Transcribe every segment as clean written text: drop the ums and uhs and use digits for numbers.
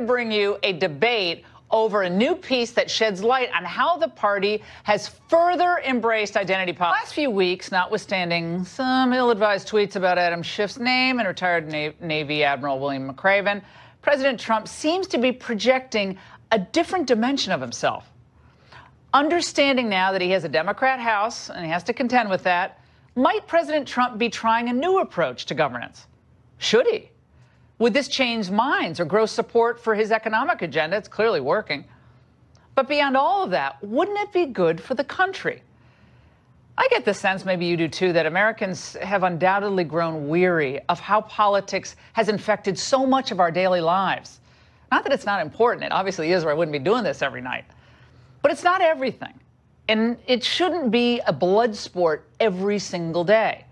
bring you a debate over a new piece that sheds light on how the party has further embraced identity politics. The last few weeks, notwithstanding some ill-advised tweets about Adam Schiff's name and retired Navy Admiral William McRaven, President Trump seems to be projecting a different dimension of himself. Understanding now that he has a Democrat House and he has to contend with that, might President Trump be trying a new approach to governance? Should he? Would this change minds or grow support for his economic agenda? It's clearly working. But beyond all of that, wouldn't it be good for the country? I get the sense, maybe you do too, that Americans have undoubtedly grown weary of how politics has infected so much of our daily lives. Not that it's not important. It obviously is, or I wouldn't be doing this every night. But it's not everything. And it shouldn't be a blood sport every single day.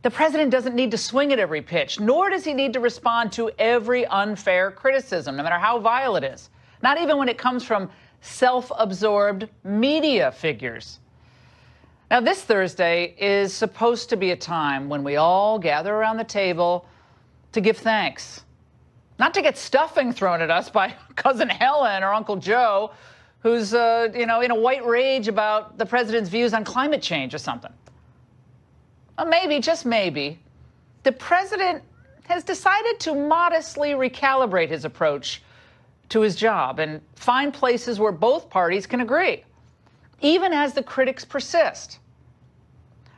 The president doesn't need to swing at every pitch, nor does he need to respond to every unfair criticism, no matter how vile it is. Not even when it comes from self-absorbed media figures. Now, this Thursday is supposed to be a time when we all gather around the table to give thanks. Not to get stuffing thrown at us by Cousin Helen or Uncle Joe, who's, in a white rage about the president's views on climate change or something. Well, maybe, just maybe, the president has decided to modestly recalibrate his approach to his job and find places where both parties can agree, even as the critics persist.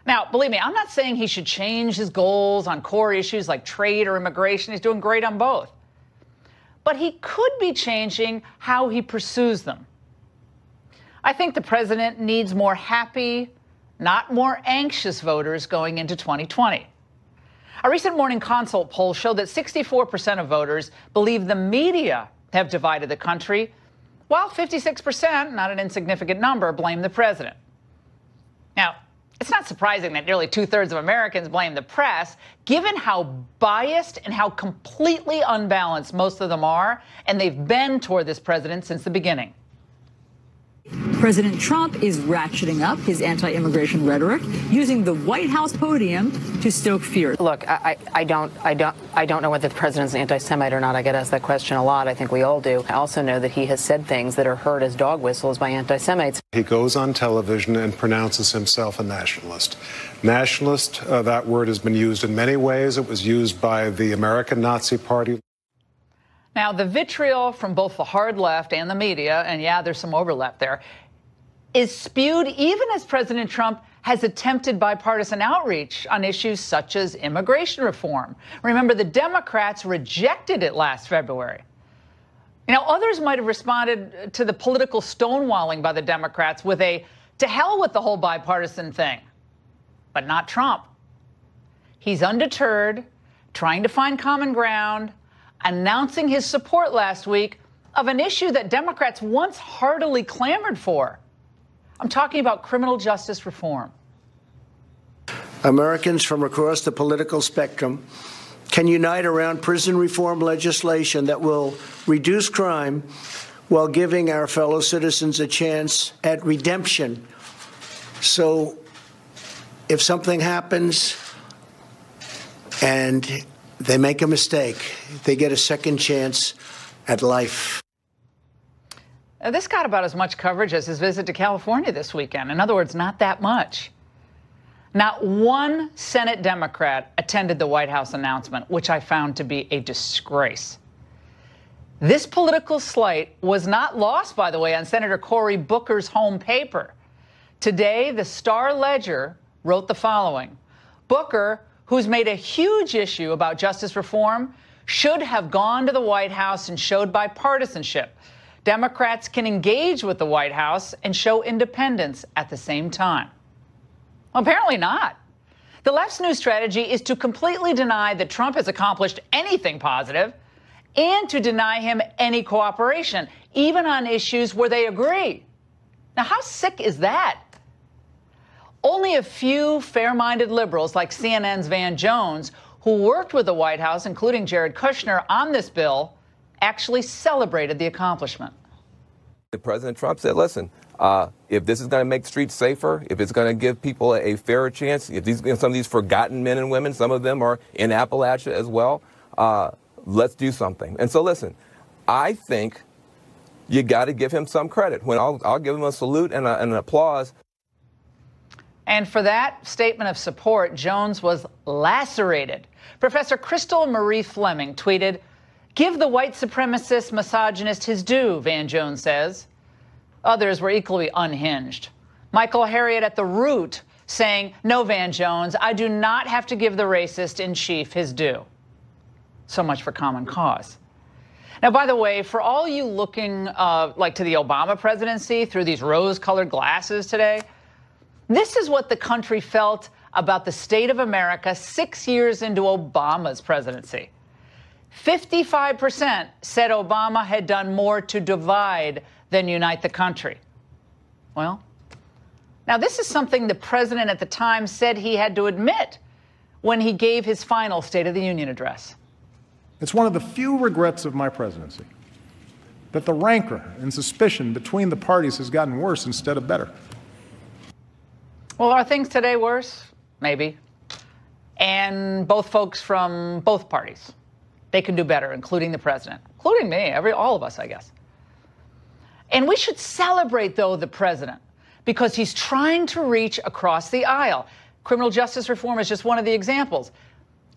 Now, believe me, I'm not saying he should change his goals on core issues like trade or immigration. He's doing great on both. But he could be changing how he pursues them. I think the president needs more happy, not more anxious voters going into 2020. A recent Morning Consult poll showed that 64% of voters believe the media have divided the country, while 56%, not an insignificant number, blame the president. Now, it's not surprising that nearly two-thirds of Americans blame the press, given how biased and how completely unbalanced most of them are, and they've been toward this president since the beginning. President Trump is ratcheting up his anti-immigration rhetoric, using the White House podium to stoke fear. Look, I don't know whether the president's an anti-Semite or not. I get asked that question a lot. I think we all do. I also know that he has said things that are heard as dog whistles by anti-Semites. He goes on television and pronounces himself a nationalist. Nationalist, that word has been used in many ways. It was used by the American Nazi Party. Now, the vitriol from both the hard left and the media, and yeah, there's some overlap there, is spewed even as President Trump has attempted bipartisan outreach on issues such as immigration reform. Remember, the Democrats rejected it last February. Others might have responded to the political stonewalling by the Democrats with a to hell with the whole bipartisan thing. But not Trump. He's undeterred, trying to find common ground, announcing his support last week of an issue that Democrats once heartily clamored for. I'm talking about criminal justice reform. Americans from across the political spectrum can unite around prison reform legislation that will reduce crime while giving our fellow citizens a chance at redemption. So if something happens and they make a mistake, they get a second chance at life. This got about as much coverage as his visit to California this weekend. In other words, not that much. Not one Senate Democrat attended the White House announcement, which I found to be a disgrace. This political slight was not lost, by the way, on Senator Cory Booker's home paper. Today, the Star-Ledger wrote the following. Booker, who's made a huge issue about justice reform, should have gone to the White House and showed bipartisanship. Democrats can engage with the White House and show independence at the same time. Well, apparently not. The left's new strategy is to completely deny that Trump has accomplished anything positive and to deny him any cooperation, even on issues where they agree. Now, how sick is that? Only a few fair-minded liberals like CNN's Van Jones, who worked with the White House, including Jared Kushner, on this bill, actually celebrated the accomplishment. President Trump said, listen, if this is going to make streets safer, if it's going to give people a fairer chance, if some of these forgotten men and women, some of them are in Appalachia as well, let's do something. And so, listen, I think you got to give him some credit. When I'll give him a salute and an applause. And for that statement of support, Jones was lacerated. Professor Crystal Marie Fleming tweeted, "Give the white supremacist misogynist his due," Van Jones says. Others were equally unhinged. Michael Harriot at the Root saying, "No, Van Jones, I do not have to give the racist in chief his due." So much for common cause. Now, by the way, for all you looking like to the Obama presidency through these rose-colored glasses today, this is what the country felt about the state of America 6 years into Obama's presidency. 55% said Obama had done more to divide than unite the country. Well, now this is something the president at the time said he had to admit when he gave his final State of the Union address. It's one of the few regrets of my presidency that the rancor and suspicion between the parties has gotten worse instead of better. Well, are things today worse? Maybe. And both folks from both parties, they can do better, including the president, including me, all of us, I guess. And we should celebrate, though, the president, because he's trying to reach across the aisle. Criminal justice reform is just one of the examples.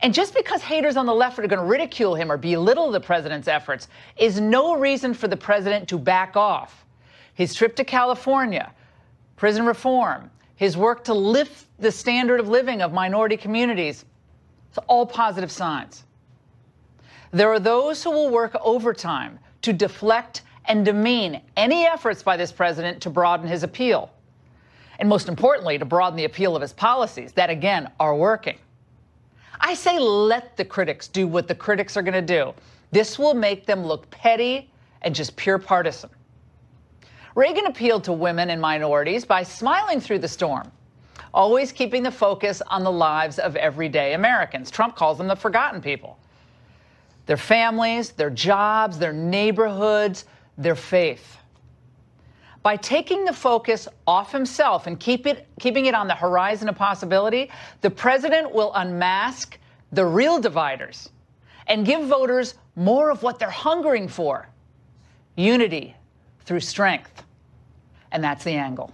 And just because haters on the left are going to ridicule him or belittle the president's efforts is no reason for the president to back off. His trip to California, prison reform, his work to lift the standard of living of minority communities, it's all positive signs. There are those who will work overtime to deflect and demean any efforts by this president to broaden his appeal. And most importantly, to broaden the appeal of his policies that, again, are working. I say let the critics do what the critics are going to do. This will make them look petty and just pure partisan. Reagan appealed to women and minorities by smiling through the storm, always keeping the focus on the lives of everyday Americans. Trump calls them the forgotten people. Their families, their jobs, their neighborhoods, their faith. By taking the focus off himself and keeping it on the horizon of possibility, the president will unmask the real dividers and give voters more of what they're hungering for: unity through strength. And that's the angle.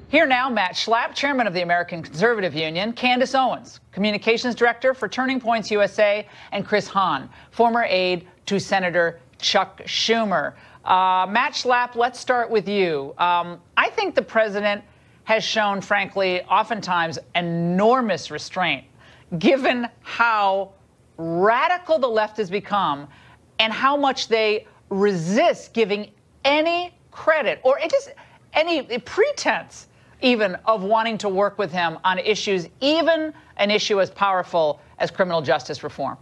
Here now, Matt Schlapp, chairman of the American Conservative Union, Candace Owens, communications director for Turning Points USA, and Chris Hahn, former aide to Senator Chuck Schumer. Matt Schlapp, let's start with you. I think the president has shown, frankly, oftentimes enormous restraint, given how radical the left has become and how much they resist giving any credit or just any pretense even of wanting to work with him on issues, even an issue as powerful as criminal justice reform.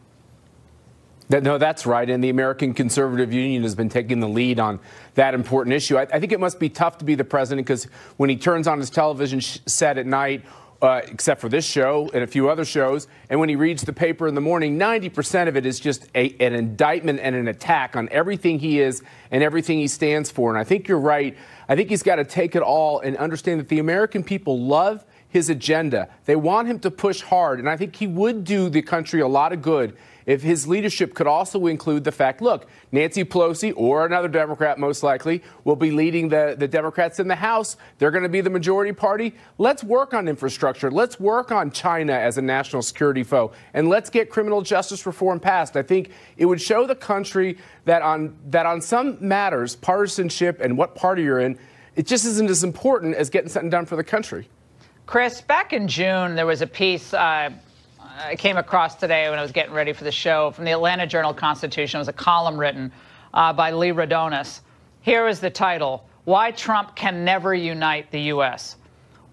No, that's right. And the American Conservative Union has been taking the lead on that important issue. I think it must be tough to be the president because when he turns on his television set at night, except for this show and a few other shows, and when he reads the paper in the morning, 90% of it is just an indictment and an attack on everything he is and everything he stands for. And I think you're right. I think he's got to take it all and understand that the American people love his agenda. They want him to push hard. And I think he would do the country a lot of good if his leadership could also include the fact, look, Nancy Pelosi or another Democrat most likely will be leading the Democrats in the House. They're going to be the majority party. Let's work on infrastructure. Let's work on China as a national security foe. And let's get criminal justice reform passed. I think it would show the country that on some matters, partisanship and what party you're in, it just isn't as important as getting something done for the country. Chris, back in June, there was a piece I came across today when I was getting ready for the show from the Atlanta Journal-Constitution. It was a column written by Lee Rodonis. Here is the title: Why Trump Can Never Unite the U.S.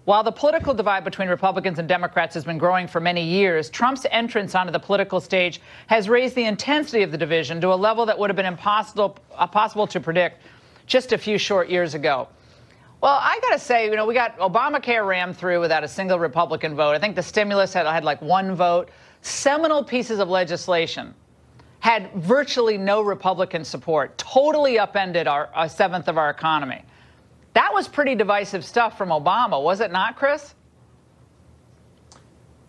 While the political divide between Republicans and Democrats has been growing for many years, Trump's entrance onto the political stage has raised the intensity of the division to a level that would have been impossible to predict just a few short years ago. Well, I got to say, we got Obamacare rammed through without a single Republican vote. I think the stimulus had like one vote. Seminal pieces of legislation had virtually no Republican support, totally upended a seventh of our economy. That was pretty divisive stuff from Obama, was it not, Chris?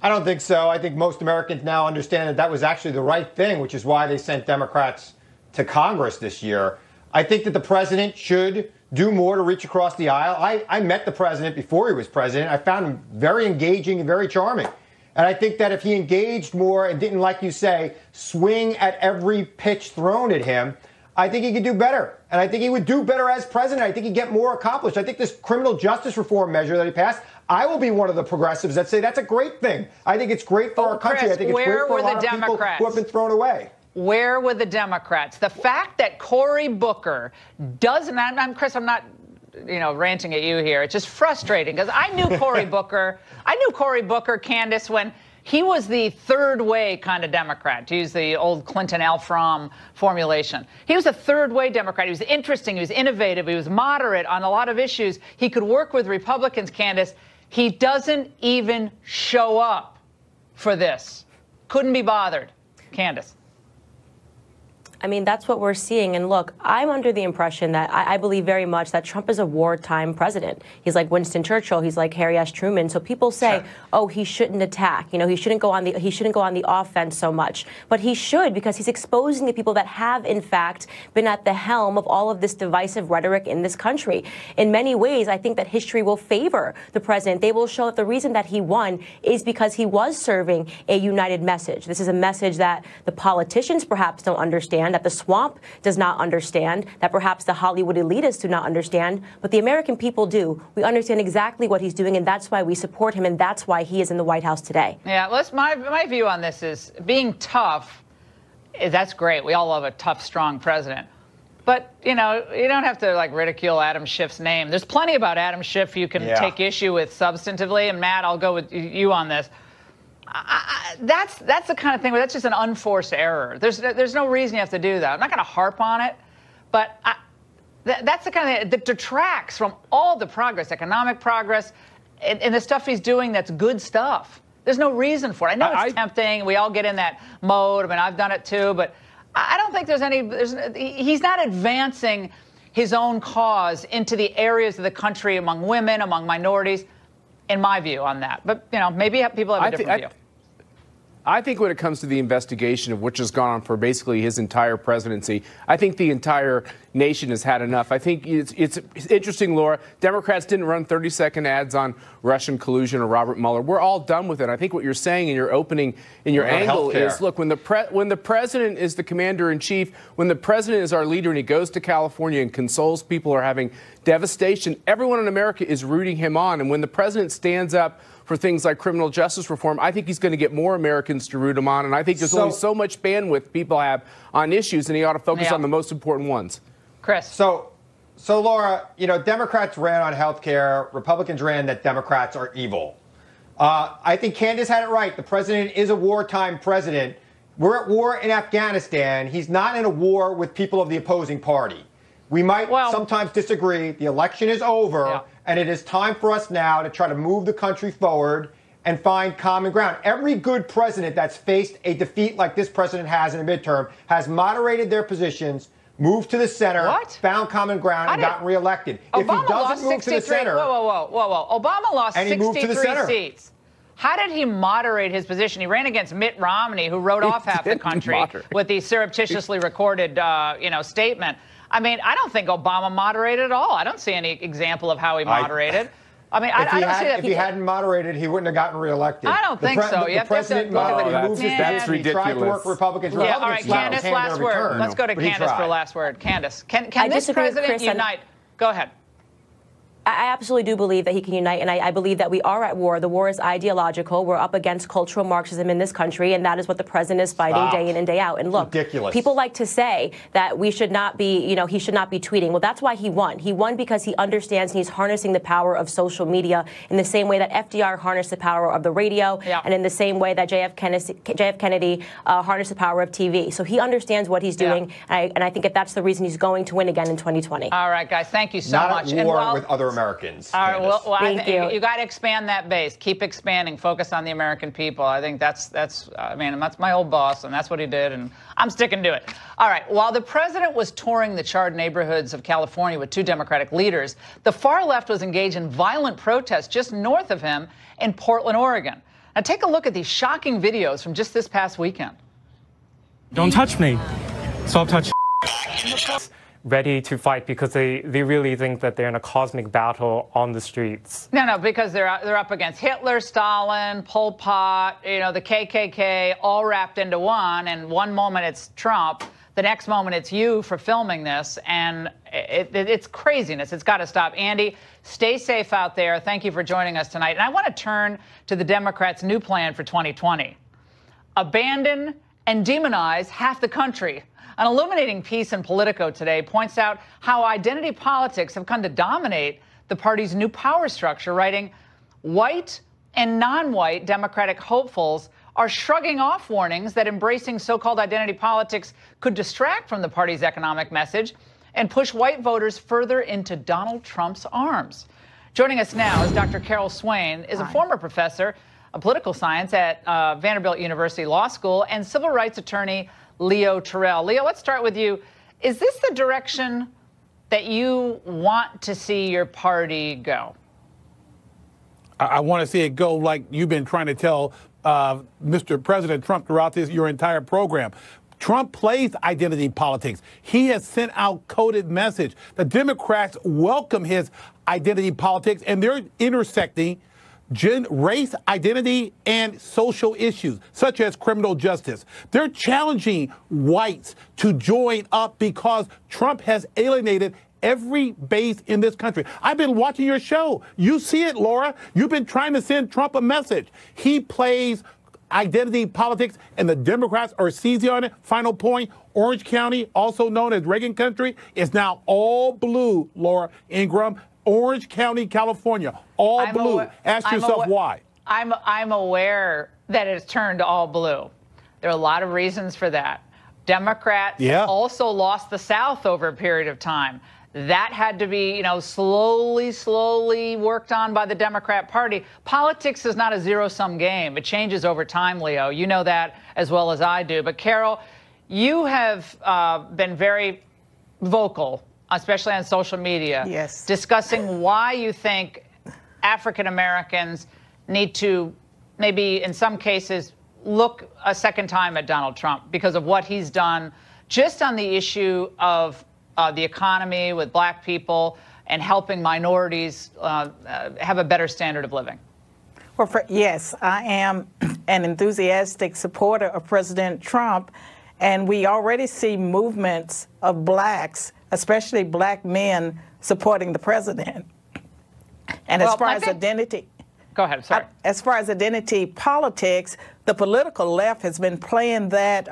I don't think so. I think most Americans now understand that was actually the right thing, which is why they sent Democrats to Congress this year. I think that the president should do more to reach across the aisle. I met the president before he was president. I found him very engaging and very charming. And I think that if he engaged more and didn't, like you say, swing at every pitch thrown at him, I think he could do better. And I think he would do better as president. I think he'd get more accomplished. I think this criminal justice reform measure that he passed, I will be one of the progressives that say that's a great thing. I think it's great for our country. Chris, I think it's great for a lot of people who have been thrown away. Where were the Democrats? The fact that Cory Booker doesn't, Chris, I'm not, ranting at you here. It's just frustrating because I knew Cory Booker. Candace, when he was the third way kind of Democrat, to use the old Clinton Al Fromm formulation. He was a third way Democrat. He was interesting. He was innovative. He was moderate on a lot of issues. He could work with Republicans, Candace. He doesn't even show up for this. Couldn't be bothered. Candace. I mean, that's what we're seeing. And look, I'm under the impression that I believe very much that Trump is a wartime president. He's like Winston Churchill. He's like Harry S. Truman. So people say, oh, he shouldn't attack. He shouldn't go on the offense so much. But he should, because he's exposing the people that have, in fact, been at the helm of all of this divisive rhetoric in this country. In many ways, I think that history will favor the president. They will show that the reason that he won is because he was serving a united message. This is a message that the politicians perhaps don't understand, that the swamp does not understand, that perhaps the Hollywood elitists do not understand, but the American people do. We understand exactly what he's doing, and that's why we support him, and that's why he is in the White House today. Yeah, my view on this is being tough, that's great. We all love a tough, strong president. But, you don't have to, ridicule Adam Schiff's name. There's plenty about Adam Schiff you can take issue with substantively, and Matt, I'll go with you on this. That's the kind of thing where that's just an unforced error. There's no reason you have to do that. I'm not going to harp on it, but that's the kind of thing that detracts from all the progress, economic progress, and the stuff he's doing that's good stuff. There's no reason for it. I know it's tempting. We all get in that mode. I mean, I've done it too, but I don't think he's not advancing his own cause into the areas of the country among women, among minorities, in my view on that. But, maybe people have a different view. I think when it comes to the investigation of which has gone on for basically his entire presidency, I think the entire nation has had enough. I think it's interesting, Laura. Democrats didn't run 30-second ads on Russian collusion or Robert Mueller. We're all done with it. I think what you're saying in your opening, in your angle is, look, when the president is the commander-in-chief, when the president is our leader and he goes to California and consoles people who are having devastation, everyone in America is rooting him on. And when the president stands up for things like criminal justice reform, I think he's going to get more Americans to root him on. And I think there's only so much bandwidth people have on issues, and he ought to focus on the most important ones. Chris. So Laura, Democrats ran on health care. Republicans ran that Democrats are evil. I think Candace had it right. The president is a wartime president. We're at war in Afghanistan. He's not in a war with people of the opposing party. We might sometimes disagree. The election is over, and it is time for us now to try to move the country forward and find common ground. Every good president that's faced a defeat like this president has in a midterm has moderated their positions, moved to the center, found common ground, and gotten reelected. If he doesn't move to the center... Whoa. Obama lost 63 seats. How did he moderate his position? He ran against Mitt Romney, who wrote off half the country with the surreptitiously recorded, statement. I mean, I don't think Obama moderated at all. I don't see any example of how he moderated. I mean, I don't see that. If he hadn't moderated, he wouldn't have gotten reelected. I don't think so. The president moved his position. He tried to work Republicans. Yeah, all right, Candace, last word. Let's go to Candace for last word. Candace, can this president unite? Go ahead. I absolutely do believe that he can unite, and I believe that we are at war. The war is ideological. We're up against cultural Marxism in this country, and that is what the president is fighting day in and day out. And look, people like to say that we should not be, he should not be tweeting. Well, that's why he won. He won because he understands and he's harnessing the power of social media in the same way that FDR harnessed the power of the radio, and in the same way that JF Kennedy harnessed the power of TV. So he understands what he's doing, and I think that that's the reason he's going to win again in 2020. All right, guys, thank you so much. Not at war with other Americans. All right, well, thank you. You got to expand that base. Keep expanding. Focus on the American people. I think that's my old boss, and that's what he did, and I'm sticking to it. All right, while the president was touring the charred neighborhoods of California with two Democratic leaders, the far left was engaged in violent protests just north of him in Portland, Oregon. Now, take a look at these shocking videos from just this past weekend. Don't touch me. Stop touching. ready to fight because they really think that they're in a cosmic battle on the streets. No, because they're up against Hitler, Stalin, Pol Pot, the KKK, all wrapped into one. And one moment it's Trump, the next moment it's you for filming this, and it's craziness. It's got to stop. Andy, stay safe out there. Thank you for joining us tonight. And I want to turn to the Democrats' new plan for 2020. Abandon and demonize half the country. An illuminating piece in Politico today points out how identity politics have come to dominate the party's new power structure, writing, white and non-white Democratic hopefuls are shrugging off warnings that embracing so-called identity politics could distract from the party's economic message and push white voters further into Donald Trump's arms. Joining us now is Dr. Carol Swain, is a former professor of political science at Vanderbilt University Law School, and civil rights attorney Leo Terrell. Leo, let's start with you. Is this the direction that you want to see your party go? I want to see it go like you've been trying to tell Mr. President Trump throughout your entire program. Trump plays identity politics. He has sent out coded message. The Democrats welcome his identity politics, and they're intersecting race, identity, and social issues, such as criminal justice. They're challenging whites to join up because Trump has alienated every base in this country. I've been watching your show. You see it, Laura. You've been trying to send Trump a message. He plays identity politics, and the Democrats are seizing on it. Final point, Orange County, also known as Reagan Country, is now all blue, Laura Ingraham. Orange County, California, all blue. Ask yourself why. I'm aware that it's turned all blue. There are a lot of reasons for that. Democrats also lost the South over a period of time. That had to be, slowly worked on by the Democrat Party. Politics is not a zero-sum game. It changes over time, Leo. You know that as well as I do. But, Carol, you have been very vocal, especially on social media, discussing why you think African Americans need to maybe, in some cases, look a second time at Donald Trump because of what he's done just on the issue of the economy with black people and helping minorities have a better standard of living. Well, yes, I am an enthusiastic supporter of President Trump, and we already see movements of blacks, especially black men, supporting the president. And as far as identity, go ahead. Sorry. As far as identity politics, the political left has been playing that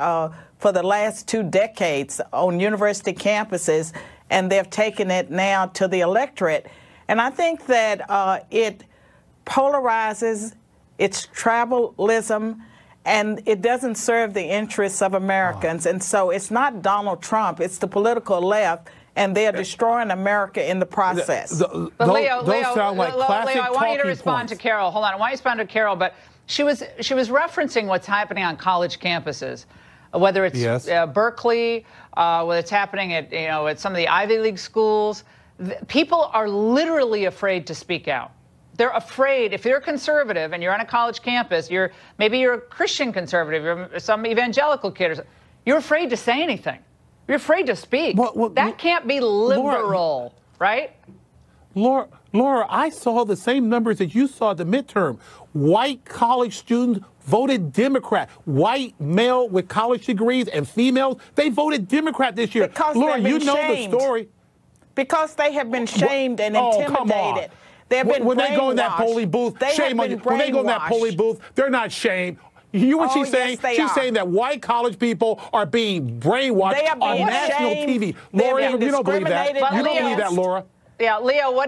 for the last 2 decades on university campuses, and they've taken it now to the electorate. And I think that it polarizes, it's tribalism, and it doesn't serve the interests of Americans. And so it's not Donald Trump, it's the political left, and they're destroying America in the process. But Leo, I want you to respond to Carol. Hold on, I want you to respond to Carol, but she was referencing what's happening on college campuses, whether it's Berkeley, whether it's happening at at some of the Ivy League schools. People are literally afraid to speak out. They're afraid. If you're conservative and you're on a college campus, maybe you're a Christian conservative, you're some evangelical kid, you're afraid to say anything. You're afraid to speak. That can't be liberal, right? Laura, I saw the same numbers that you saw at the midterm. White college students voted Democrat. White male with college degrees and females, they voted Democrat this year. Because Laura, you know the story. Because they have been shamed and intimidated. Come on. They've been when they go in that polling booth, shame on you. When they go in that polling booth, they're not shamed. You hear what she's saying? She's saying that white college people are being brainwashed on national TV. Laura, you don't believe that. You don't believe that, Laura. Yeah, Leo, what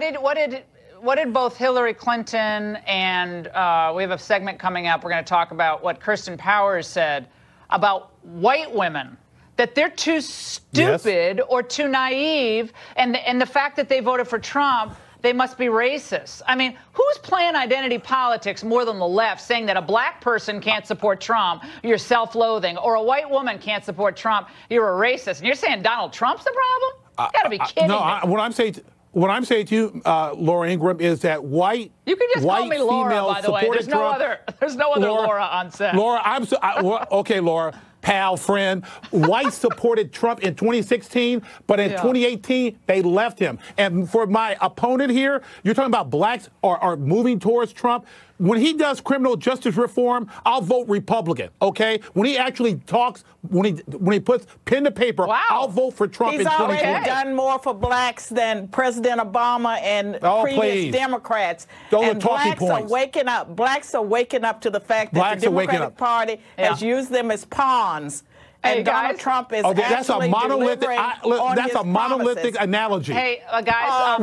did both Hillary Clinton and we have a segment coming up. We're going to talk about what Kirsten Powers said about white women, that they're too stupid or too naive, and the fact that they voted for Trump, they must be racist. I mean, who's playing identity politics more than the left, saying that a black person can't support Trump, you're self-loathing, or a white woman can't support Trump, you're a racist, and you're saying Donald Trump's the problem? You got to be kidding me. What I'm saying to you, Laura Ingraham, is that white you can just call me Laura, by the way. There's no other Laura on set. Laura, okay, Laura. pal, friend. Whites supported Trump in 2016, but in 2018, they left him. And for my opponent here, you're talking about blacks are moving towards Trump. When he does criminal justice reform, I'll vote Republican, okay? When he actually talks, when he puts pen to paper, I'll vote for Trump in 2020. He's already done more for blacks than President Obama and previous Democrats. Those and are talking blacks points. are waking up. Blacks are waking up to the fact that the Democratic Party has used them as pawns. And Donald Trump is that's a monolithic. That's a monolithic promises. analogy. Hey, guys,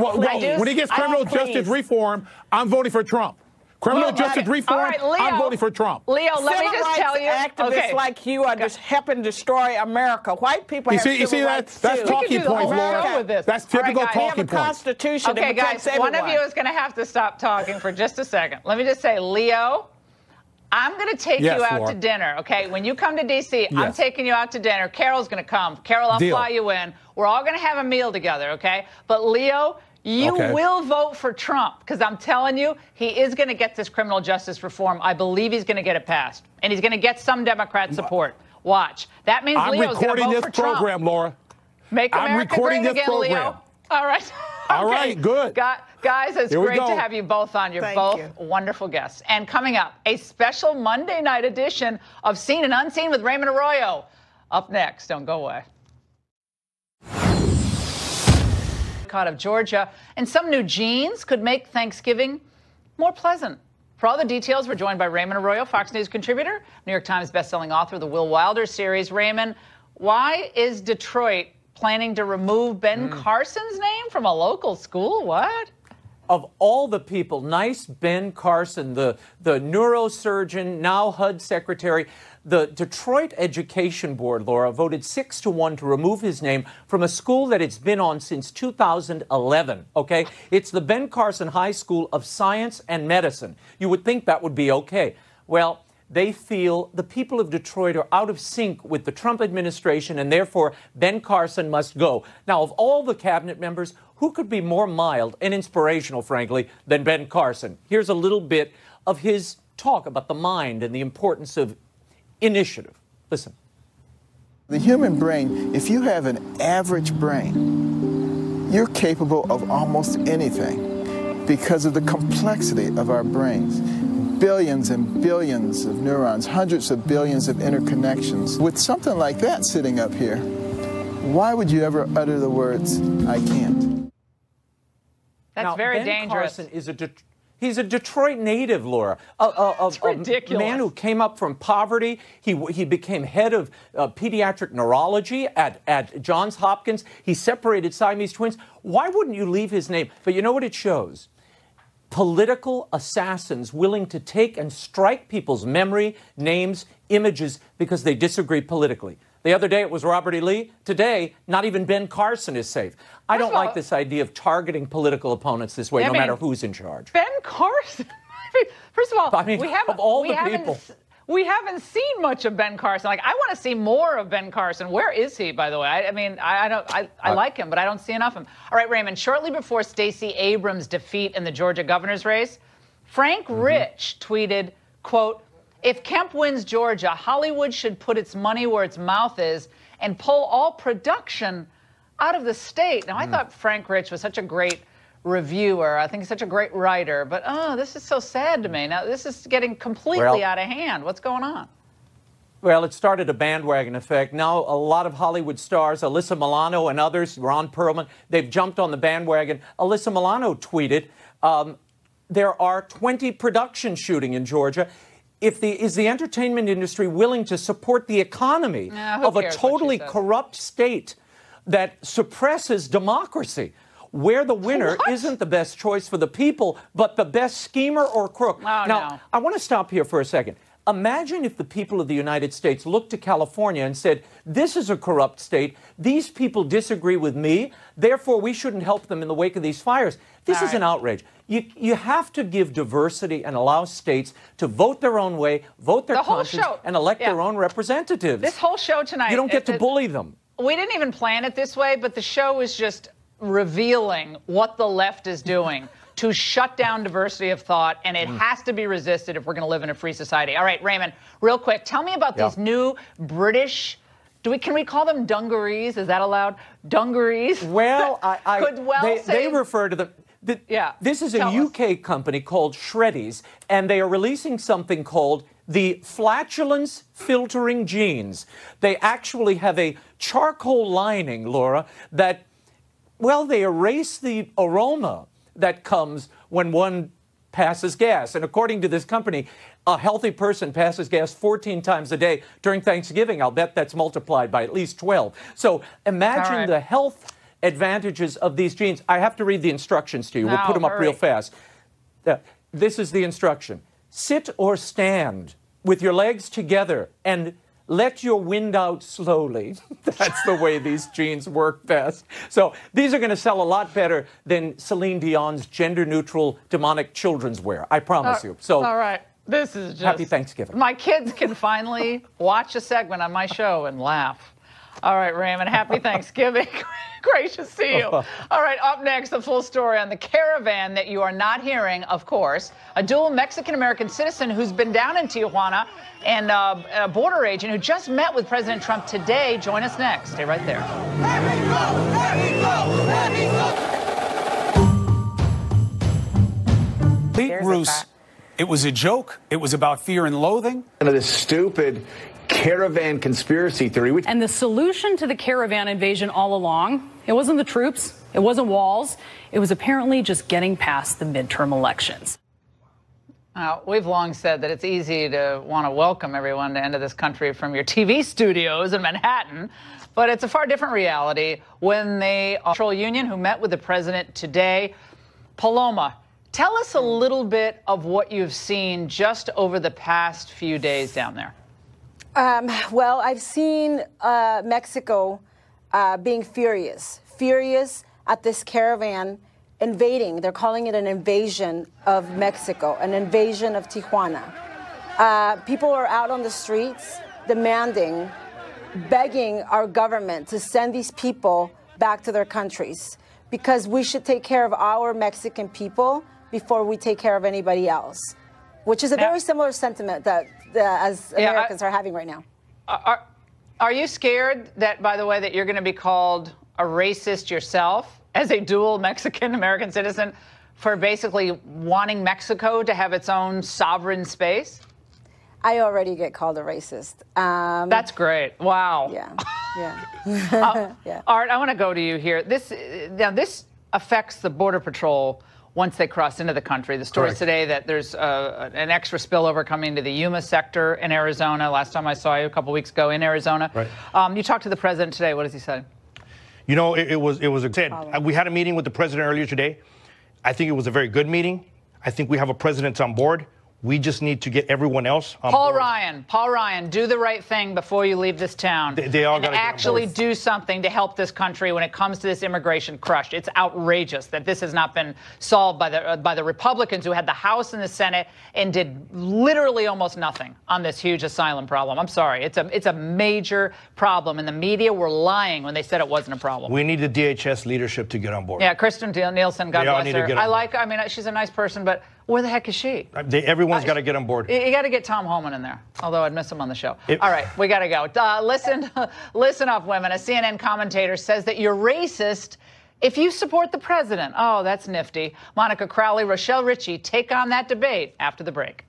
when he gets criminal justice reform, I'm voting for Trump. Criminal justice reform, I'm voting for Trump. Leo, let me just tell you. Activists like you are just helping destroy America. White people have civil rights That's talking points, Laura. That's typical talking points. We have a constitution that protects everyone. One of you is going to have to stop talking for just a second. Let me just say, Leo, I'm going to take you out to dinner, okay? When you come to D.C., I'm taking you out to dinner. Carol's going to come. Carol, I'll fly you in. We're all going to have a meal together, okay? But, Leo, you will vote for Trump because I'm telling you, he is going to get this criminal justice reform. I believe he's going to get it passed. And he's going to get some Democrat support. Watch. That means Leo's going to vote for Trump. I'm recording this program, Laura. Make America great again, Leo. All right. All right, good. Guys, it's great to have you both on. You're both wonderful guests. And coming up, a special Monday night edition of Seen and Unseen with Raymond Arroyo. Up next. Don't go away. Of Georgia, and some new jeans could make Thanksgiving more pleasant. For all the details, we're joined by Raymond Arroyo, Fox News contributor, New York Times bestselling author of the Will Wilder series. Raymond, why is Detroit planning to remove Ben Carson's name from a local school? What? Of all the people, nice Ben Carson, the neurosurgeon, now HUD secretary, the Detroit Education Board, Laura, voted 6-1 to remove his name from a school that it's been on since 2011, okay? It's the Ben Carson High School of Science and Medicine. You would think that would be okay. Well, they feel the people of Detroit are out of sync with the Trump administration, and therefore Ben Carson must go. Now, of all the cabinet members, who could be more mild and inspirational, frankly, than Ben Carson? Here's a little bit of his talk about the mind and the importance of initiative. Listen. The human brain, if you have an average brain, you're capable of almost anything because of the complexity of our brains. Billions and billions of neurons, hundreds of billions of interconnections. With something like that sitting up here, why would you ever utter the words, I can't? That's now, very Ben dangerous. Carson is he's a Detroit native, Laura. A man who came up from poverty. He became head of pediatric neurology at Johns Hopkins. He separated Siamese twins. Why wouldn't you leave his name? But you know what it shows? Political assassins willing to take and strike people's memory, names, images because they disagree politically. The other day it was Robert E. Lee. Today, not even Ben Carson is safe. I don't like this idea of targeting political opponents this way, no matter who's in charge. Ben Carson? First of all, we haven't seen much of Ben Carson. Like, I want to see more of Ben Carson. Where is he, by the way? I like him, but I don't see enough of him. All right, Raymond, shortly before Stacey Abrams' defeat in the Georgia governor's race, Frank Rich tweeted, quote, "If Kemp wins Georgia, Hollywood should put its money where its mouth is and pull all production out of the state." Now, I thought Frank Rich was such a great reviewer. I think he's such a great writer. But, this is so sad to me. Now, this is getting completely out of hand. What's going on? Well, it started a bandwagon effect. Now, a lot of Hollywood stars, Alyssa Milano and others, Ron Perlman, they've jumped on the bandwagon. Alyssa Milano tweeted, there are 20 production shooting in Georgia. Is the entertainment industry willing to support the economy of a totally corrupt state that suppresses democracy, where the winner isn't the best choice for the people, but the best schemer or crook? Now, I want to stop here for a second. Imagine if the people of the United States looked to California and said, this is a corrupt state, these people disagree with me, therefore we shouldn't help them in the wake of these fires. This is an outrage. You have to give diversity and allow states to vote their own way, vote their conscience, and elect their own representatives. This whole show tonight. You don't get to bully them. We didn't even plan it this way, but the show is just revealing what the left is doing. to shut down diversity of thought, and it has to be resisted if we're going to live in a free society. All right, Raymond, real quick, tell me about these new British. Can we call them dungarees? Is that allowed? Dungarees? Well, they refer to them. This is a UK company called Shreddies, and they are releasing something called the flatulence filtering jeans. They actually have a charcoal lining, Laura, that, well, they erase the aroma that comes when one passes gas. And according to this company, a healthy person passes gas 14 times a day during Thanksgiving. I'll bet that's multiplied by at least 12. So imagine the health advantages of these jeans. I have to read the instructions to you. We'll put them up real fast. This is the instruction. Sit or stand with your legs together and let your wind out slowly. That's the way these jeans work best. So these are going to sell a lot better than Celine Dion's gender-neutral demonic children's wear. I promise you. So all right. This is just... Happy Thanksgiving. My kids can finally watch a segment on my show and laugh. All right, Raymond, happy Thanksgiving. Great to see you. All right, up next, the full story on the caravan that you are not hearing, of course. A dual Mexican-American citizen who's been down in Tijuana and a border agent who just met with President Trump today. Join us next. Stay right there. Bruce, it was a joke. It was about fear and loathing. This stupid caravan conspiracy theory. And the solution to the caravan invasion all along, it wasn't the troops, it wasn't walls, it was apparently just getting past the midterm elections. We've long said that it's easy to want to welcome everyone to enter this country from your TV studios in Manhattan, but it's a far different reality when the Patrol Union who met with the president today. Paloma, tell us a little bit of what you've seen just over the past few days down there. Well, I've seen Mexico being furious at this caravan invading. They're calling it an invasion of Mexico, an invasion of Tijuana. People are out on the streets demanding, begging our government to send these people back to their countries because we should take care of our Mexican people before we take care of anybody else, which is a very similar sentiment that as Americans are having right now. Are you scared that, by the way, that you're going to be called a racist yourself as a dual Mexican-American citizen for basically wanting Mexico to have its own sovereign space? I already get called a racist. That's great. Wow. Yeah. Yeah. Art, I want to go to you here. This affects the Border Patrol once they cross into the country. The story today that there's an extra spillover coming to the Yuma sector in Arizona. Last time I saw you a couple weeks ago in Arizona. Right. You talked to the president today. What does he say? You know, it was we had a meeting with the president earlier today. I think it was a very good meeting. I think we have a president on board. We just need to get everyone else on board. Paul Ryan, do the right thing before you leave this town. They all got to actually do something to help this country when it comes to this immigration crush. It's outrageous that this has not been solved by the Republicans who had the House and the Senate and did literally almost nothing on this huge asylum problem. I'm sorry. It's a major problem, and the media were lying when they said it wasn't a problem. We need the DHS leadership to get on board. Yeah, Kristen Nielsen, God bless her. I mean, she's a nice person, but where the heck is she? Everyone's got to get on board. You got to get Tom Homan in there, although I'd miss him on the show. All right, we got to go. Listen up, women. A CNN commentator says that you're racist if you support the president. Oh, that's nifty. Monica Crowley, Rochelle Ritchie take on that debate after the break.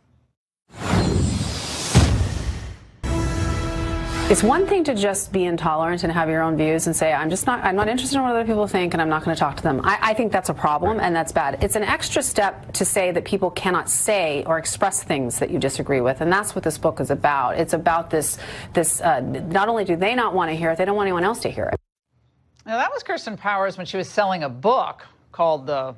It's one thing to just be intolerant and have your own views and say, I'm not interested in what other people think and I'm not going to talk to them. I think that's a problem and that's bad. It's an extra step to say that people cannot say or express things that you disagree with. And that's what this book is about. It's about this not only do they not want to hear it, they don't want anyone else to hear it. Now, that was Kirsten Powers when she was selling a book called The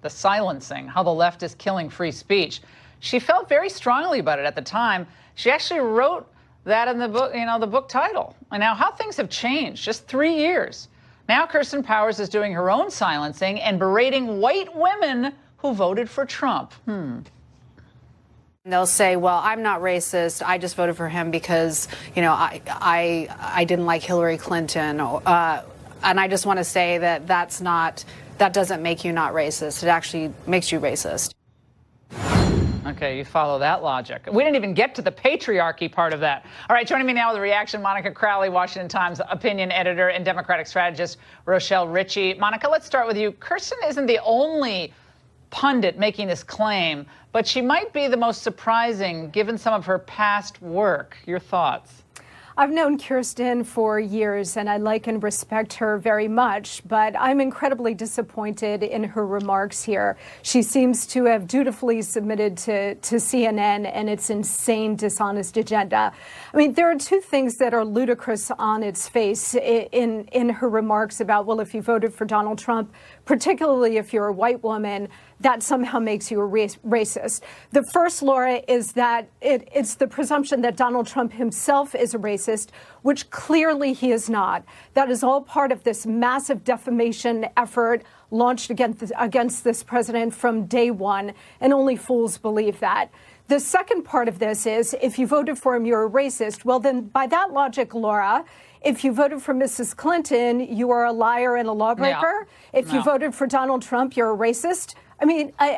Silencing, How the Left is Killing Free Speech. She felt very strongly about it at the time. She actually wrote that in the book, the book title. And now how things have changed, just 3 years. Now Kirsten Powers is doing her own silencing and berating white women who voted for Trump. They'll say, well, I'm not racist. I just voted for him because, I didn't like Hillary Clinton. And I just want to say that that doesn't make you not racist. It actually makes you racist. Okay, you follow that logic. We didn't even get to the patriarchy part of that. All right, joining me now with a reaction, Monica Crowley, Washington Times opinion editor, and Democratic strategist Rochelle Ritchie. Monica, let's start with you. Kirsten isn't the only pundit making this claim, but she might be the most surprising given some of her past work. Your thoughts? I've known Kirsten for years, and I like and respect her very much, but I'm incredibly disappointed in her remarks here. She seems to have dutifully submitted to CNN and its insane, dishonest agenda. I mean, there are two things that are ludicrous on its face in her remarks about, well, if you voted for Donald Trump, particularly if you're a white woman, that somehow makes you a racist. The first, Laura, is that it's the presumption that Donald Trump himself is a racist, which clearly he is not. That is all part of this massive defamation effort launched against this president from day one, and only fools believe that. The second part of this is, if you voted for him, you're a racist. Well, then, by that logic, Laura, if you voted for Mrs. Clinton, you are a liar and a lawbreaker. Yeah. If you voted for Donald Trump, you're a racist.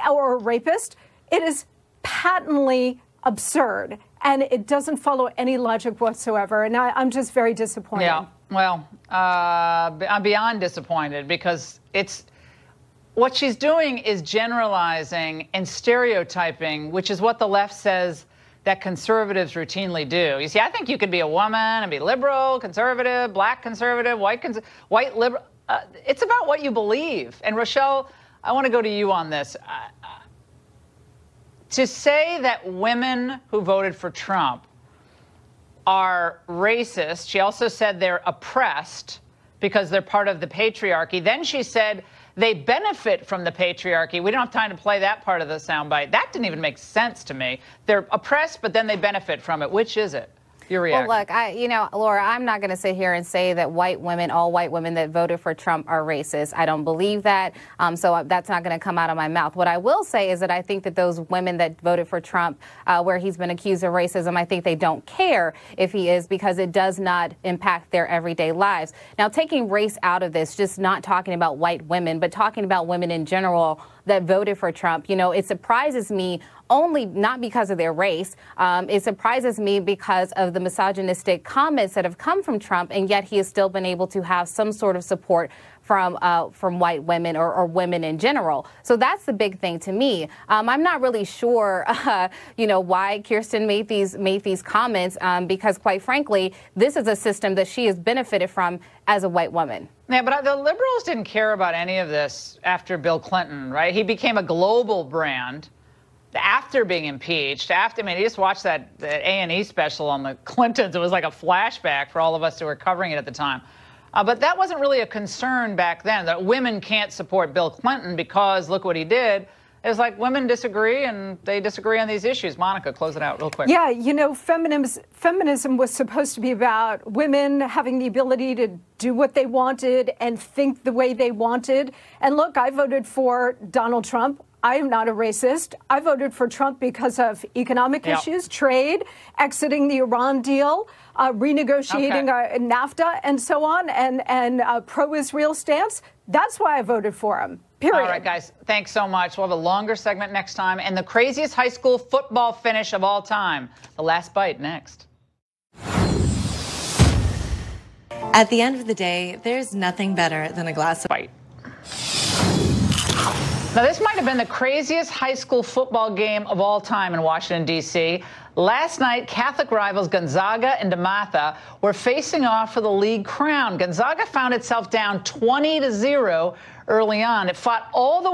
Or a rapist. It is patently absurd, and it doesn't follow any logic whatsoever. And I'm just very disappointed. Yeah, well, I'm beyond disappointed, because what she's doing is generalizing and stereotyping, which is what the left says that conservatives routinely do. You see, I think you could be a woman and be liberal, conservative, black conservative, white liberal. It's about what you believe. And Rochelle, I want to go to you on this. To say that women who voted for Trump are racist, she also said they're oppressed because they're part of the patriarchy. Then she said they benefit from the patriarchy. We don't have time to play that part of the soundbite. That didn't even make sense to me. They're oppressed, but then they benefit from it. Which is it? Your reaction. Well, look, Laura, I'm not going to sit here and say that all white women that voted for Trump are racist. I don't believe that. So that's not going to come out of my mouth. What I will say is that I think that those women that voted for Trump, where he's been accused of racism, I think they don't care if he is, because it does not impact their everyday lives. Now, taking race out of this, just not talking about white women, but talking about women in general that voted for Trump, it surprises me only not because of their race. It surprises me because of the misogynistic comments that have come from Trump, and yet he has still been able to have some sort of support from white women or women in general. So that's the big thing to me. I'm not really sure, why Kirsten made these comments, because quite frankly, this is a system that she has benefited from as a white woman. Yeah, but the liberals didn't care about any of this after Bill Clinton, right? He became a global brand after being impeached. You just watched that A&E special on the Clintons. It was like a flashback for all of us who were covering it at the time. But that wasn't really a concern back then, that women can't support Bill Clinton because look what he did. It's like women disagree, and they disagree on these issues. Monica, close it out real quick. Yeah, feminism was supposed to be about women having the ability to do what they wanted and think the way they wanted. And look, I voted for Donald Trump. I am not a racist. I voted for Trump because of economic issues, trade, exiting the Iran deal, renegotiating NAFTA, and so on, and pro-Israel stance. That's why I voted for him. Period. All right, guys, thanks so much. We'll have a longer segment next time. And the craziest high school football finish of all time. The Last Bite next. At the end of the day, there's nothing better than a glass of bite. Now, this might have been the craziest high school football game of all time in Washington, D.C. Last night, Catholic rivals Gonzaga and DeMatha were facing off for the league crown. Gonzaga found itself down 20-0 early on. It fought all the way